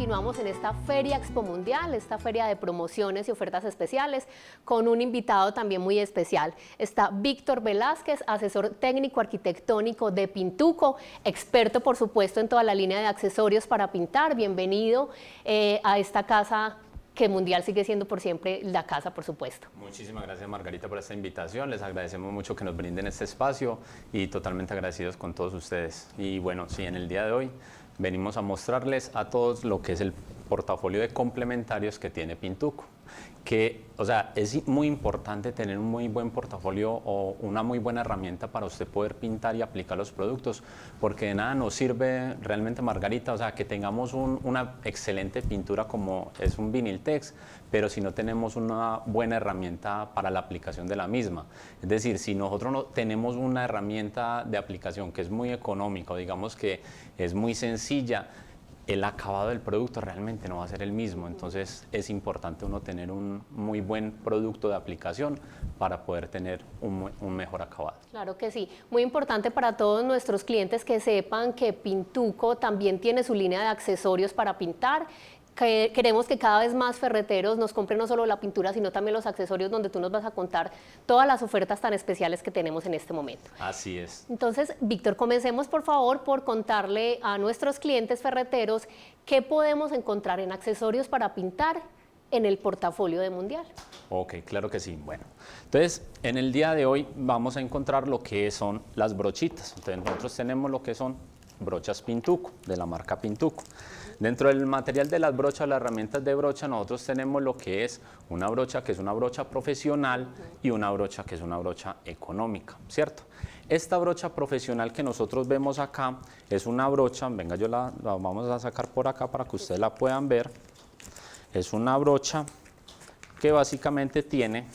continuamos en esta Feria Expo Mundial, esta feria de promociones y ofertas especiales, con un invitado también muy especial. Está Víctor Velázquez, asesor técnico arquitectónico de Pintuco, experto por supuesto en toda la línea de accesorios para pintar. Bienvenido a esta casa que Mundial sigue siendo por siempre la casa, por supuesto. Muchísimas gracias, Margarita, por esta invitación. Les agradecemos mucho que nos brinden este espacio y totalmente agradecidos con todos ustedes. Y bueno, sí, en el día de hoy venimos a mostrarles a todos lo que es el portafolio de complementarios que tiene Pintuco. Que, o sea, es muy importante tener un muy buen portafolio o una muy buena herramienta para usted poder pintar y aplicar los productos, porque de nada nos sirve realmente, Margarita, o sea, que tengamos una excelente pintura como es un Vinyltex, pero si no tenemos una buena herramienta para la aplicación de la misma. Es decir, si nosotros no tenemos una herramienta de aplicación que es muy económica, o digamos que es muy sencilla, el acabado del producto realmente no va a ser el mismo. Entonces es importante uno tener un muy buen producto de aplicación para poder tener un mejor acabado. Claro que sí, muy importante para todos nuestros clientes que sepan que Pintuco también tiene su línea de accesorios para pintar. Queremos que cada vez más ferreteros nos compren no solo la pintura, sino también los accesorios, donde tú nos vas a contar todas las ofertas tan especiales que tenemos en este momento. Así es. Entonces, Víctor, comencemos por favor por contarle a nuestros clientes ferreteros qué podemos encontrar en accesorios para pintar en el portafolio de Mundial. Ok, claro que sí. Bueno, entonces en el día de hoy vamos a encontrar lo que son las brochitas. Entonces nosotros tenemos lo que son brochas Pintuco, de la marca Pintuco. Dentro del material de las brochas, las herramientas de brocha, nosotros tenemos lo que es una brocha que es una brocha profesional y una brocha que es una brocha económica, ¿cierto? Esta brocha profesional que nosotros vemos acá es una brocha, venga, yo la vamos a sacar por acá para que ustedes la puedan ver. Es una brocha que básicamente tiene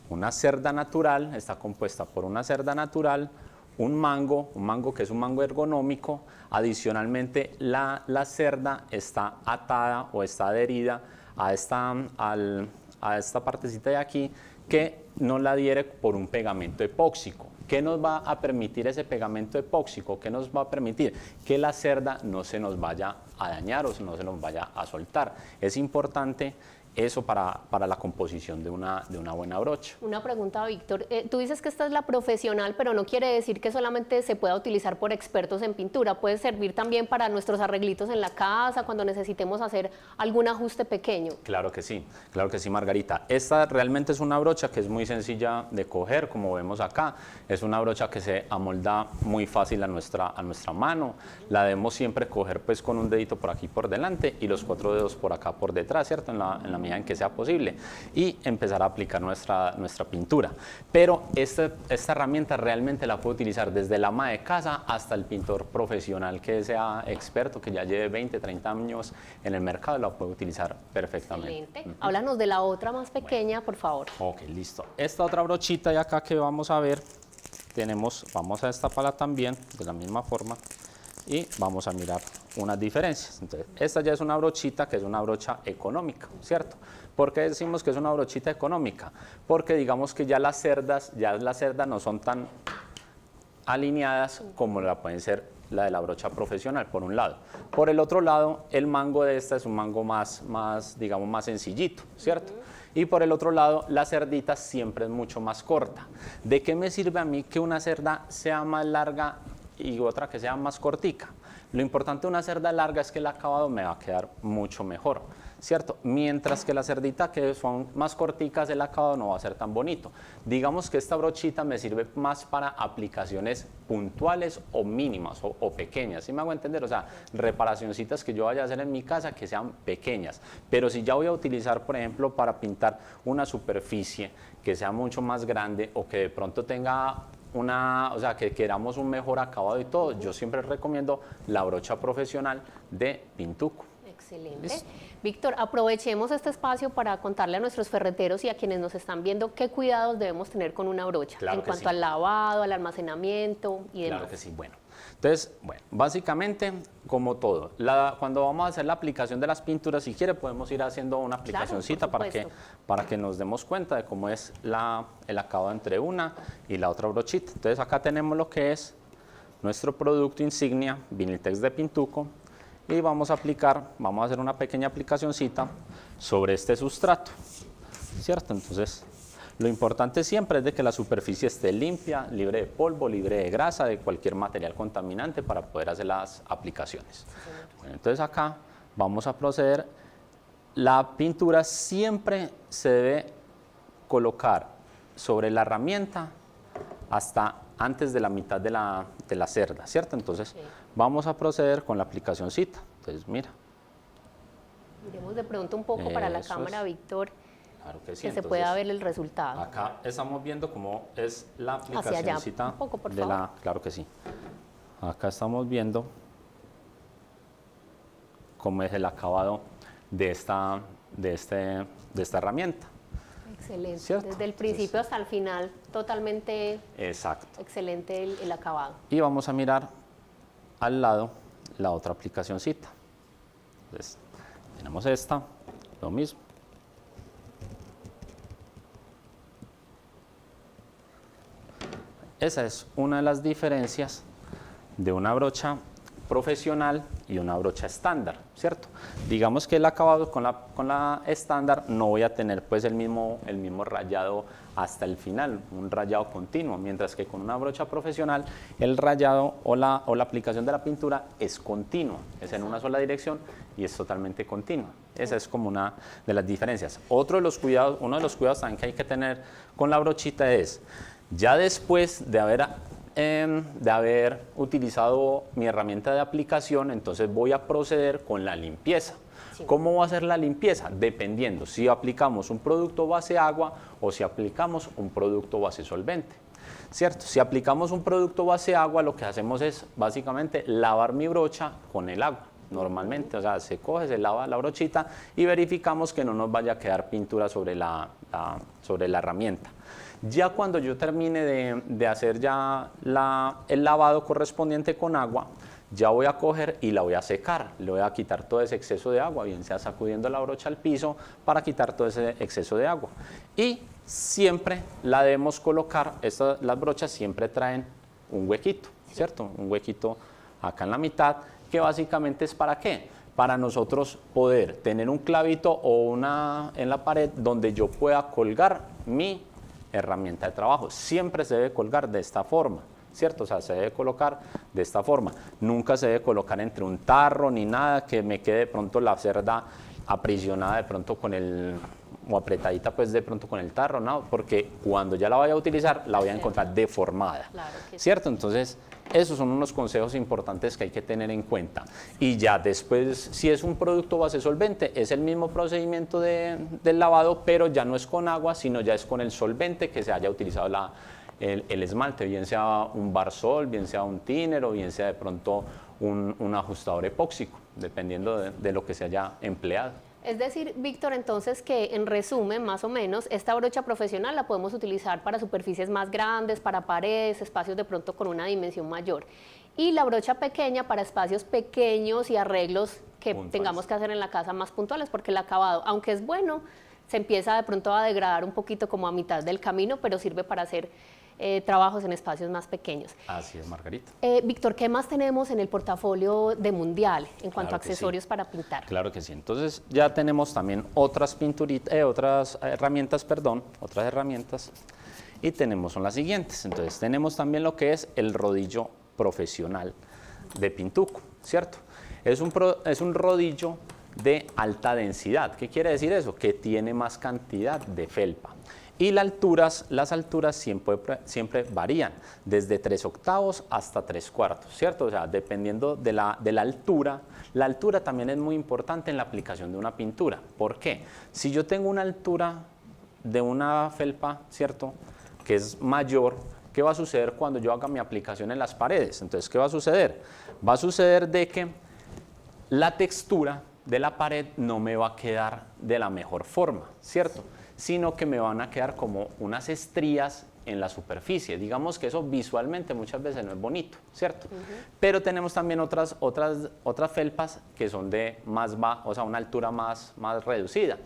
una cerda natural, está compuesta por una cerda natural, un mango que es un mango ergonómico. Adicionalmente la cerda está atada o está adherida a esta partecita de aquí, que nos la adhiere por un pegamento epóxico. ¿Qué nos va a permitir ese pegamento epóxico? ¿Qué nos va a permitir? Que la cerda no se nos vaya a dañar o no se nos vaya a soltar. Es importante eso para la composición de una buena brocha. Una pregunta, Víctor. Tú dices que esta es la profesional, pero no quiere decir que solamente se pueda utilizar por expertos en pintura. Puede servir también para nuestros arreglitos en la casa, cuando necesitemos hacer algún ajuste pequeño. Claro que sí, Margarita. Esta realmente es una brocha que es muy sencilla de coger, como vemos acá. Es una brocha que se amolda muy fácil a nuestra mano. La debemos siempre coger pues con un dedito por aquí por delante y los 4 dedos por acá por detrás, ¿cierto? En la medida en que sea posible, y empezar a aplicar nuestra pintura. Pero esta herramienta realmente la puede utilizar desde el ama de casa hasta el pintor profesional que sea experto, que ya lleve 20, 30 años en el mercado, la puede utilizar perfectamente. Excelente. Háblanos de la otra más pequeña, por favor. Ok, listo. Esta otra brochita de acá que vamos a ver, vamos a destaparla también de la misma forma y vamos a mirar unas diferencias. Entonces, esta ya es una brochita que es una brocha económica, ¿cierto? ¿Por qué decimos que es una brochita económica? Porque digamos que ya las cerdas no son tan alineadas como la pueden ser la de la brocha profesional, por un lado. Por el otro lado, el mango de esta es un mango más digamos, más sencillito, ¿cierto? Y por el otro lado, la cerdita siempre es mucho más corta. ¿De qué me sirve a mí que una cerda sea más larga y otra que sea más cortica? Lo importante de una cerda larga es que el acabado me va a quedar mucho mejor, ¿cierto? Mientras que la cerdita que son más corticas, el acabado no va a ser tan bonito. Digamos que esta brochita me sirve más para aplicaciones puntuales o mínimas o pequeñas, ¿sí me hago entender? O sea, reparacioncitas que yo vaya a hacer en mi casa que sean pequeñas. Pero si ya voy a utilizar, por ejemplo, para pintar una superficie que sea mucho más grande o que de pronto tenga o sea, que queramos un mejor acabado y todo, yo siempre recomiendo la brocha profesional de Pintuco. Excelente. Víctor, aprovechemos este espacio para contarle a nuestros ferreteros y a quienes nos están viendo qué cuidados debemos tener con una brocha, claro, en cuanto sí. al lavado, al almacenamiento y demás. Claro que sí, bueno. Entonces, bueno, básicamente, como todo, cuando vamos a hacer la aplicación de las pinturas, si quiere podemos ir haciendo una aplicacioncita para que nos demos cuenta de cómo es el acabado entre una y la otra brochita. Entonces acá tenemos lo que es nuestro producto insignia, Vinyltex de Pintuco, y vamos a hacer una pequeña aplicacioncita sobre este sustrato, ¿cierto? Entonces, lo importante siempre es de que la superficie esté limpia, libre de polvo, libre de grasa, de cualquier material contaminante para poder hacer las aplicaciones. Bueno, entonces acá vamos a proceder. La pintura siempre se debe colocar sobre la herramienta hasta antes de la mitad de la cerda, ¿cierto? Entonces, vamos a proceder con la aplicacioncita. Entonces, mira. Miremos de pronto un poco para la cámara, Víctor, claro que sí. que se pueda ver el resultado. Acá estamos viendo cómo es la Hacia allá, aplicacioncita un poco, por favor. claro que sí. Acá estamos viendo cómo es el acabado de esta herramienta. Excelente. ¿Cierto? Desde el principio hasta el final, totalmente Exacto. excelente el acabado. Y vamos a mirar al lado la otra aplicacioncita. Entonces, tenemos esta, lo mismo. Esa es una de las diferencias de una brocha profesional y una brocha estándar, ¿cierto? Digamos que el acabado con la estándar no voy a tener pues el mismo rayado hasta el final, un rayado continuo, mientras que con una brocha profesional el rayado o la aplicación de la pintura es continua, es en una sola dirección y es totalmente continua. Esa es como una de las diferencias. Uno de los cuidados también que hay que tener con la brochita es, ya después de haber utilizado mi herramienta de aplicación, entonces voy a proceder con la limpieza. Sí. ¿Cómo va a ser la limpieza? Dependiendo si aplicamos un producto base agua o si aplicamos un producto base solvente. ¿Cierto? Si aplicamos un producto base agua, lo que hacemos es básicamente lavar mi brocha con el agua. Normalmente, o sea, se coge, se lava la brochita y verificamos que no nos vaya a quedar pintura sobre la herramienta. Ya cuando yo termine de hacer ya el lavado correspondiente con agua, ya voy a coger y la voy a secar. Le voy a quitar todo ese exceso de agua, bien sea sacudiendo la brocha al piso para quitar todo ese exceso de agua. Y siempre la debemos colocar, las brochas siempre traen un huequito, ¿cierto? Un huequito acá en la mitad, que básicamente es ¿para qué? Para nosotros poder tener un clavito o en la pared donde yo pueda colgar mi herramienta de trabajo. Siempre se debe colgar de esta forma, ¿cierto? O sea, se debe colocar de esta forma. Nunca se debe colocar entre un tarro ni nada que me quede de pronto la cerda aprisionada de pronto o apretadita pues de pronto con el tarro, ¿no? Porque cuando ya la vaya a utilizar la voy a encontrar deformada, claro que ¿cierto? Sí. Entonces, esos son unos consejos importantes que hay que tener en cuenta. Y ya después, si es un producto base solvente, es el mismo procedimiento del lavado, pero ya no es con agua, sino ya es con el solvente que se haya utilizado el esmalte, bien sea un barsol, bien sea un thinner o bien sea de pronto un ajustador epóxico, dependiendo de lo que se haya empleado. Es decir, Víctor, entonces que en resumen, más o menos, esta brocha profesional la podemos utilizar para superficies más grandes, para paredes, espacios de pronto con una dimensión mayor. Y la brocha pequeña para espacios pequeños y arreglos que tengamos que hacer en la casa más puntuales, porque el acabado, aunque es bueno, se empieza de pronto a degradar un poquito como a mitad del camino, pero sirve para hacer trabajos en espacios más pequeños. Así es, Margarita. Víctor, ¿qué más tenemos en el portafolio de Mundial en cuanto a accesorios para pintar? Claro que sí. Entonces ya tenemos también otras herramientas y son las siguientes. Entonces tenemos también lo que es el rodillo profesional de Pintuco, ¿cierto? Es un rodillo de alta densidad. ¿Qué quiere decir eso? Que tiene más cantidad de felpa. Y las alturas siempre varían, desde 3/8 hasta 3/4, ¿cierto? O sea, dependiendo de la altura. La altura también es muy importante en la aplicación de una pintura. ¿Por qué? Si yo tengo una altura de una felpa, ¿cierto?, que es mayor, ¿qué va a suceder cuando yo haga mi aplicación en las paredes? Entonces, ¿qué va a suceder? Va a suceder de que la textura de la pared no me va a quedar de la mejor forma, ¿cierto?, sino que me van a quedar como unas estrías en la superficie. Digamos que eso visualmente muchas veces no es bonito, ¿cierto? Pero tenemos también otras felpas que son de una altura más reducida.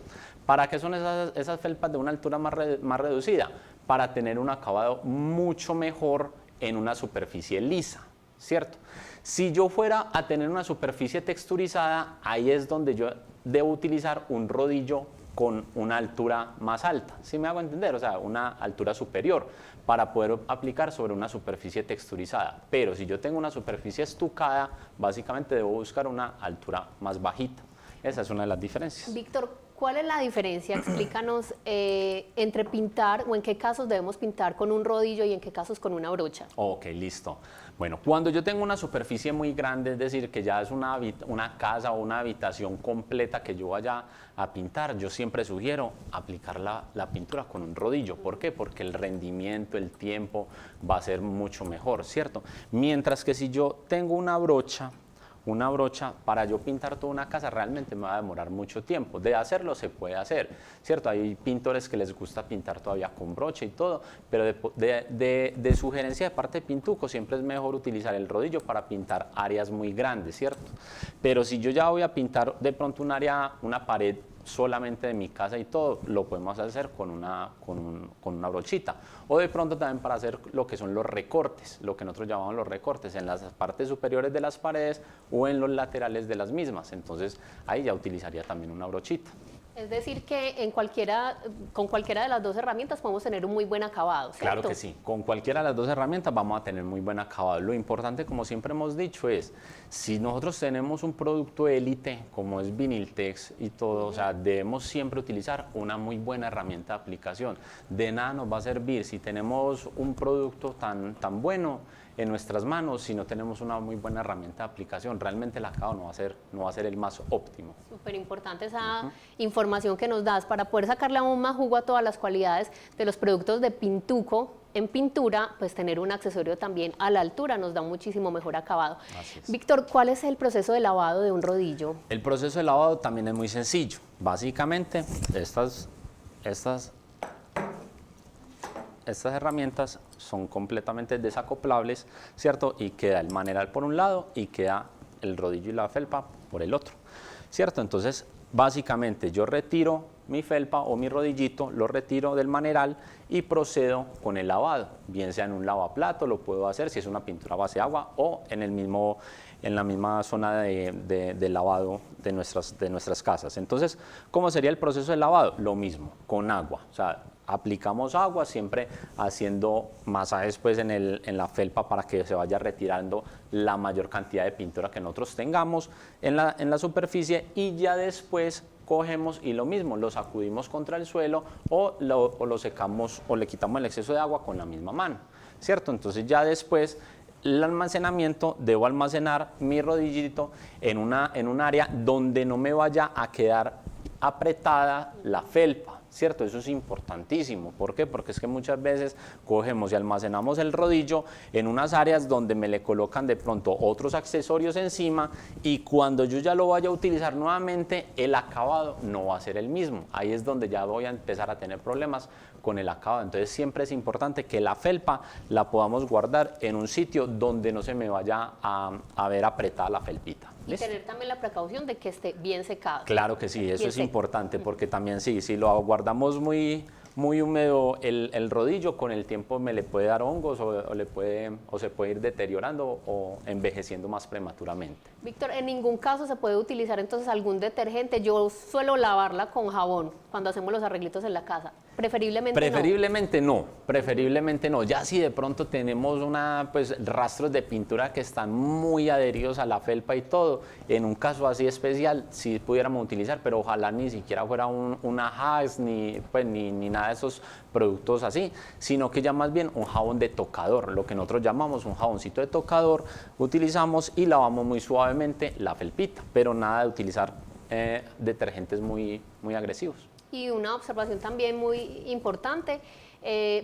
¿Para qué son esas felpas de una altura más reducida? Para tener un acabado mucho mejor en una superficie lisa, ¿cierto? Si yo fuera a tener una superficie texturizada, ahí es donde yo debo utilizar un rodillo con una altura más alta, ¿sí me hago entender? O sea, una altura superior para poder aplicar sobre una superficie texturizada. Pero si yo tengo una superficie estucada, básicamente debo buscar una altura más bajita. Esa es una de las diferencias. Víctor, ¿cuál es la diferencia? Explícanos entre pintar o en qué casos debemos pintar con un rodillo y en qué casos con una brocha. Ok, listo. Bueno, cuando yo tengo una superficie muy grande, es decir, que ya es una casa o una habitación completa que yo vaya a pintar, yo siempre sugiero aplicar la pintura con un rodillo. ¿Por qué? Porque el rendimiento, el tiempo va a ser mucho mejor, ¿cierto? Mientras que si yo tengo una brocha para yo pintar toda una casa realmente me va a demorar mucho tiempo. De hacerlo se puede hacer, ¿cierto? Hay pintores que les gusta pintar todavía con brocha y todo, pero de sugerencia de parte de Pintuco siempre es mejor utilizar el rodillo para pintar áreas muy grandes, ¿cierto? Pero si yo ya voy a pintar de pronto un área, una pared solamente de mi casa y todo, lo podemos hacer con una brochita. O de pronto también para hacer lo que son los recortes, lo que nosotros llamamos los recortes, en las partes superiores de las paredes o en los laterales de las mismas. Entonces ahí ya utilizaría también una brochita. Es decir, que con cualquiera de las dos herramientas podemos tener un muy buen acabado, ¿cierto? Claro que sí, con cualquiera de las dos herramientas vamos a tener muy buen acabado. Lo importante, como siempre hemos dicho, es si nosotros tenemos un producto élite, como es Vinyltex y todo, o sea, debemos siempre utilizar una muy buena herramienta de aplicación. De nada nos va a servir si tenemos un producto tan bueno en nuestras manos, si no tenemos una muy buena herramienta de aplicación, realmente el acabado no va a ser el más óptimo. Súper importante esa información que nos das para poder sacarle aún más jugo a todas las cualidades de los productos de Pintuco. En pintura, pues tener un accesorio también a la altura nos da muchísimo mejor acabado. Así es. Víctor, ¿cuál es el proceso de lavado de un rodillo? El proceso de lavado también es muy sencillo. Básicamente, estas herramientas son completamente desacoplables, ¿cierto? Y queda el maneral por un lado y queda el rodillo y la felpa por el otro, ¿cierto? Entonces, básicamente yo retiro mi felpa o mi rodillito, lo retiro del maneral y procedo con el lavado, bien sea en un lavaplato, lo puedo hacer si es una pintura base agua o en la misma zona de lavado de nuestras casas. Entonces, ¿cómo sería el proceso de lavado? Lo mismo, con agua, o sea, aplicamos agua siempre haciendo masajes pues en la felpa para que se vaya retirando la mayor cantidad de pintura que nosotros tengamos en la superficie y ya después cogemos y lo mismo, lo sacudimos contra el suelo o lo secamos o le quitamos el exceso de agua con la misma mano, ¿cierto? Entonces ya después el almacenamiento, debo almacenar mi rodillito en un área donde no me vaya a quedar apretada la felpa, ¿cierto? Eso es importantísimo. ¿Por qué? Porque es que muchas veces cogemos y almacenamos el rodillo en unas áreas donde me le colocan de pronto otros accesorios encima y cuando yo ya lo vaya a utilizar nuevamente, el acabado no va a ser el mismo. Ahí es donde ya voy a empezar a tener problemas con el acabado. Entonces siempre es importante que la felpa la podamos guardar en un sitio donde no se me vaya a ver apretada la felpita. ¿Listo? Y tener también la precaución de que esté bien secado. Claro que sí, eso es importante porque también sí, si lo guardamos muy húmedo el rodillo, con el tiempo me le puede dar hongos o se puede ir deteriorando o envejeciendo más prematuramente. Víctor, en ningún caso se puede utilizar entonces algún detergente. Yo suelo lavarla con jabón cuando hacemos los arreglitos en la casa. Preferiblemente no. Preferiblemente no. Ya si de pronto tenemos rastros de pintura que están muy adheridos a la felpa y todo, en un caso así especial sí pudiéramos utilizar, pero ojalá ni siquiera fuera una Hax ni nada de esos productos así, sino que ya más bien un jabón de tocador, lo que nosotros llamamos un jaboncito de tocador, utilizamos y lavamos muy suavemente la felpita, pero nada de utilizar detergentes muy agresivos. Y una observación también muy importante,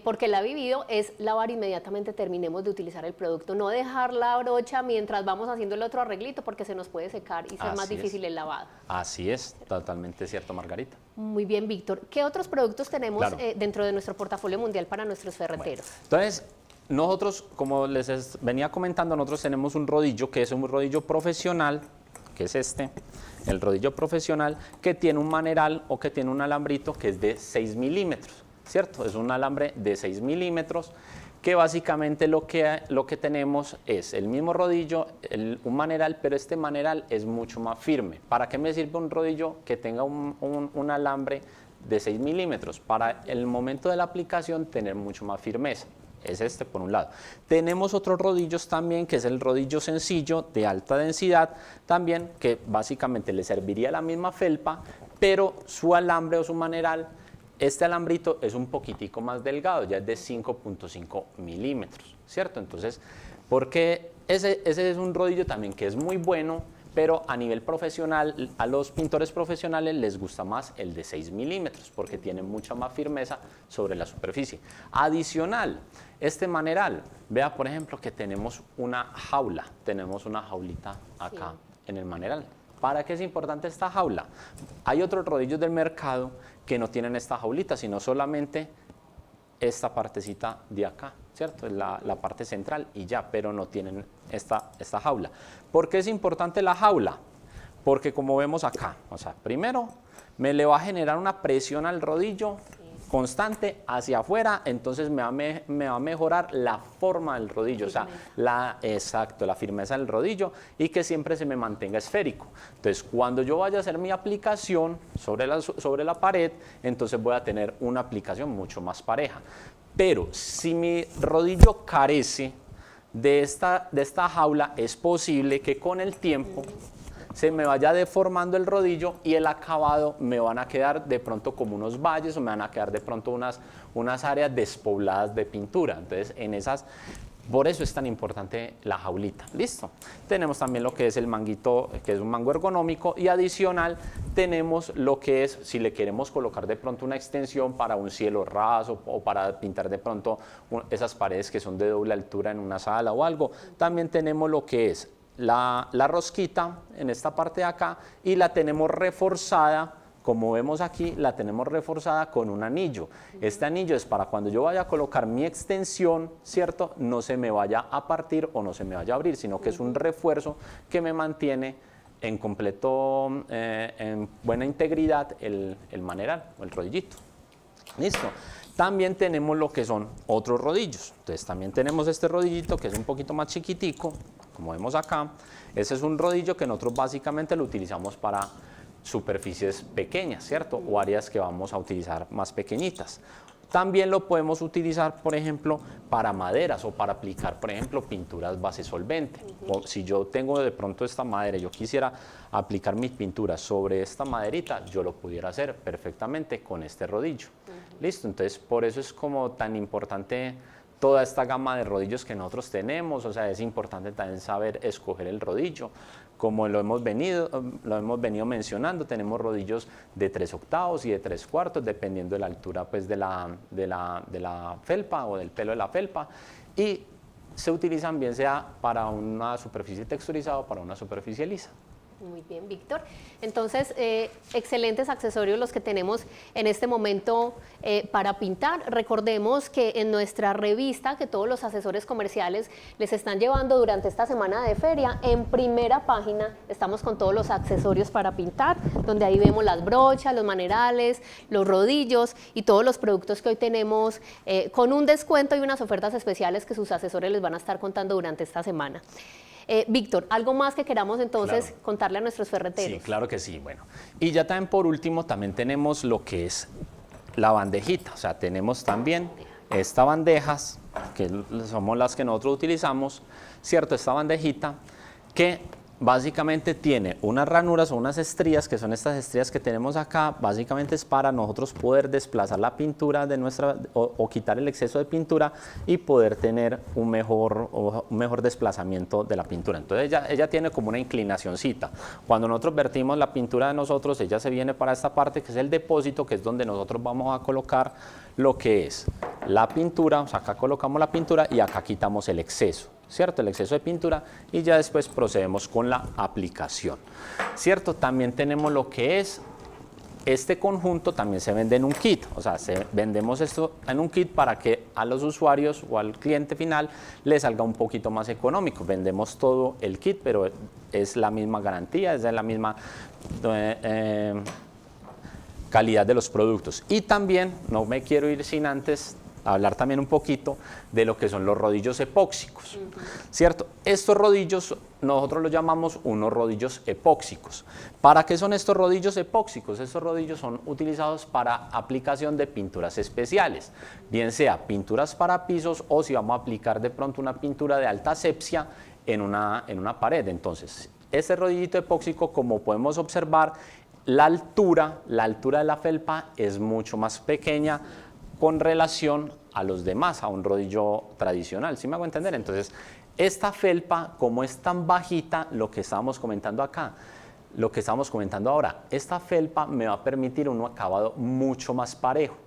porque la he vivido, es lavar inmediatamente terminemos de utilizar el producto, no dejar la brocha mientras vamos haciendo el otro arreglito porque se nos puede secar y ser más difícil el lavado. Así es, totalmente cierto, Margarita. Muy bien, Víctor. ¿Qué otros productos tenemos dentro de nuestro portafolio mundial para nuestros ferreteros? Bueno, entonces, nosotros, como les venía comentando, nosotros tenemos un rodillo que es un rodillo profesional, que es el rodillo profesional, que tiene un maneral o que tiene un alambrito que es de 6 milímetros, ¿cierto? Es un alambre de 6 milímetros que básicamente lo que tenemos es el mismo rodillo, un maneral, pero este maneral es mucho más firme. ¿Para qué me sirve un rodillo que tenga un alambre de 6 milímetros? Para el momento de la aplicación tener mucho más firmeza. Es este por un lado. Tenemos otros rodillos también, que es el rodillo sencillo de alta densidad, también que básicamente le serviría la misma felpa, pero su alambre o su maneral, este alambrito es un poquitico más delgado, ya es de 5.5 milímetros, ¿cierto? Entonces, porque ese es un rodillo también que es muy bueno, pero a nivel profesional, a los pintores profesionales les gusta más el de 6 milímetros, porque tiene mucha más firmeza sobre la superficie. Adicional, este maneral, vea por ejemplo que tenemos una jaula, tenemos una jaulita acá en el maneral. ¿Para qué es importante esta jaula? Hay otros rodillos del mercado que no tienen esta jaulita, sino solamente esta partecita de acá, ¿cierto? La parte central y ya, pero no tienen esta jaula. ¿Por qué es importante la jaula? Porque como vemos acá, o sea, primero me le va a generar una presión al rodillo constante hacia afuera, entonces me va a mejorar la forma del rodillo, o sea, la firmeza del rodillo y que siempre se me mantenga esférico. Entonces, cuando yo vaya a hacer mi aplicación sobre la pared, entonces voy a tener una aplicación mucho más pareja. Pero si mi rodillo carece de esta jaula, es posible que con el tiempo se me vaya deformando el rodillo y el acabado me van a quedar de pronto como unos valles o me van a quedar de pronto unas áreas despobladas de pintura. Entonces, por eso es tan importante la jaulita. Listo. Tenemos también lo que es el manguito, que es un mango ergonómico, y adicional tenemos lo que es, si le queremos colocar de pronto una extensión para un cielo raso o para pintar de pronto esas paredes que son de doble altura en una sala o algo, también tenemos lo que es la rosquita en esta parte de acá y la tenemos reforzada, como vemos aquí, la tenemos reforzada con un anillo. Este anillo es para cuando yo vaya a colocar mi extensión, ¿cierto? No se me vaya a partir o no se me vaya a abrir, sino que es un refuerzo que me mantiene en completo, en buena integridad el maneral o el rodillito. Listo. También tenemos lo que son otros rodillos. Entonces también tenemos este rodillito que es un poquito más chiquitico, como vemos acá. Ese es un rodillo que nosotros básicamente lo utilizamos para superficies pequeñas, ¿cierto? O áreas que vamos a utilizar más pequeñitas. También lo podemos utilizar, por ejemplo, para maderas o para aplicar, por ejemplo, pinturas base solvente. O si yo tengo de pronto esta madera y yo quisiera aplicar mis pinturas sobre esta maderita, yo lo pudiera hacer perfectamente con este rodillo. Listo, entonces por eso es como tan importante toda esta gama de rodillos que nosotros tenemos. O sea, es importante también saber escoger el rodillo. Como lo hemos venido mencionando, tenemos rodillos de 3/8 y de 3/4, dependiendo de la altura pues, de la felpa o del pelo de la felpa. Y se utilizan bien sea para una superficie texturizada o para una superficie lisa. Muy bien, Víctor. Entonces, excelentes accesorios los que tenemos en este momento para pintar. Recordemos que en nuestra revista, que todos los asesores comerciales les están llevando durante esta semana de feria, en primera página estamos con todos los accesorios para pintar, donde ahí vemos las brochas, los manerales, los rodillos y todos los productos que hoy tenemos con un descuento y unas ofertas especiales que sus asesores les van a estar contando durante esta semana. Víctor, ¿algo más que queramos entonces contarle a nuestros ferreteros? Sí, claro que sí. Bueno, y ya también por último, también tenemos lo que es la bandejita. O sea, tenemos también estas bandejas, que somos las que nosotros utilizamos, ¿cierto? Esta bandejita que básicamente tiene unas ranuras o unas estrías, que son estas estrías que tenemos acá. Básicamente es para nosotros poder desplazar la pintura de o quitar el exceso de pintura y poder tener un mejor desplazamiento de la pintura. Entonces ella tiene como una inclinacioncita. Cuando nosotros vertimos la pintura de nosotros, ella se viene para esta parte que es el depósito, que es donde nosotros vamos a colocar lo que es la pintura. O sea, acá colocamos la pintura y acá quitamos el exceso, ¿cierto? El exceso de pintura, y ya después procedemos con la aplicación, ¿cierto? También tenemos lo que es este conjunto, también se vende en un kit. O sea, vendemos esto en un kit para que a los usuarios o al cliente final le salga un poquito más económico. Vendemos todo el kit, pero es la misma garantía, es la misma calidad de los productos. Y también, no me quiero ir sin antes hablar también un poquito de lo que son los rodillos epóxicos, ¿cierto? Estos rodillos nosotros los llamamos unos rodillos epóxicos. ¿Para qué son estos rodillos epóxicos? Estos rodillos son utilizados para aplicación de pinturas especiales, bien sea pinturas para pisos o si vamos a aplicar de pronto una pintura de alta asepsia en una pared. Entonces, este rodillito epóxico, como podemos observar, la altura de la felpa es mucho más pequeña con relación a los demás, a un rodillo tradicional, ¿sí me hago entender? Entonces, esta felpa, como es tan bajita, lo que estábamos comentando acá, lo que estamos comentando ahora, esta felpa me va a permitir un acabado mucho más parejo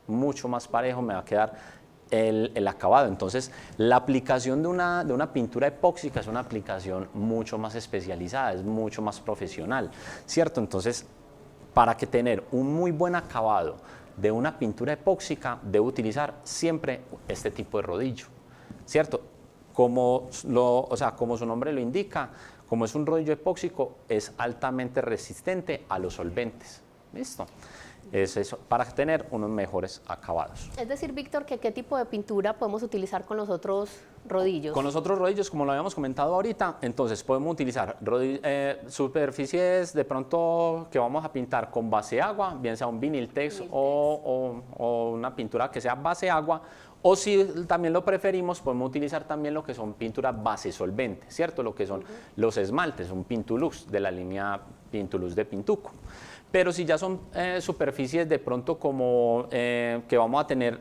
me va a quedar el acabado. Entonces, la aplicación de una pintura epóxica es una aplicación mucho más especializada, es mucho más profesional, ¿cierto? Entonces, para que tener un muy buen acabado de una pintura epóxica, debo utilizar siempre este tipo de rodillo, ¿cierto? Como su nombre lo indica, como es un rodillo epóxico, es altamente resistente a los solventes. ¿Listo? Es eso, para tener unos mejores acabados. Es decir, Víctor, que ¿qué tipo de pintura podemos utilizar con los otros rodillos? Con los otros rodillos, como lo habíamos comentado ahorita, entonces podemos utilizar superficies de pronto que vamos a pintar con base agua, bien sea un viniltex o una pintura que sea base agua, o si también lo preferimos, podemos utilizar también lo que son pinturas base solvente, ¿cierto? Lo que son los esmaltes, un Pintulux de la línea Pintulux de Pintuco. Pero si ya son superficies de pronto como que vamos a tener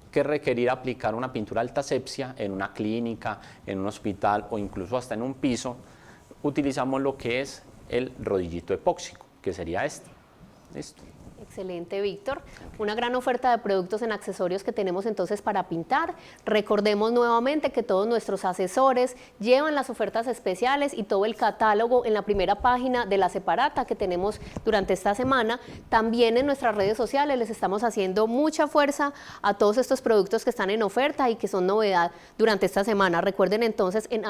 que requerir aplicar una pintura alta asepsia en una clínica, en un hospital o incluso hasta en un piso, utilizamos lo que es el rodillito epóxico, que sería este. ¿Listo? Excelente, Víctor. Una gran oferta de productos en accesorios que tenemos entonces para pintar. Recordemos nuevamente que todos nuestros asesores llevan las ofertas especiales y todo el catálogo en la primera página de La Separata que tenemos durante esta semana. También en nuestras redes sociales les estamos haciendo mucha fuerza a todos estos productos que están en oferta y que son novedad durante esta semana. Recuerden entonces en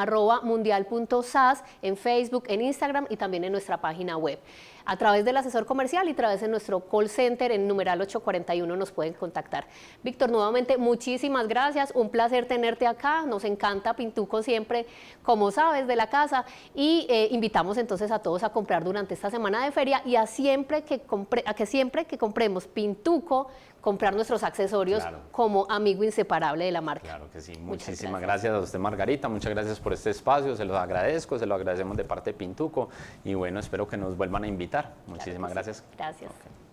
@mundial.sas, en Facebook, en Instagram y también en nuestra página web. A través del asesor comercial y a través de nuestro call center en numeral 841 nos pueden contactar. Víctor, nuevamente muchísimas gracias, un placer tenerte acá, nos encanta Pintuco siempre, como sabes, de la casa y invitamos entonces a todos a comprar durante esta semana de feria y a que siempre que compremos Pintuco, comprar nuestros accesorios como amigo inseparable de la marca. Claro que sí, muchísimas gracias a usted, Margarita, muchas gracias por este espacio, se los agradezco, se lo agradecemos de parte de Pintuco y bueno, espero que nos vuelvan a invitar. Muchísimas gracias. Gracias. Okay.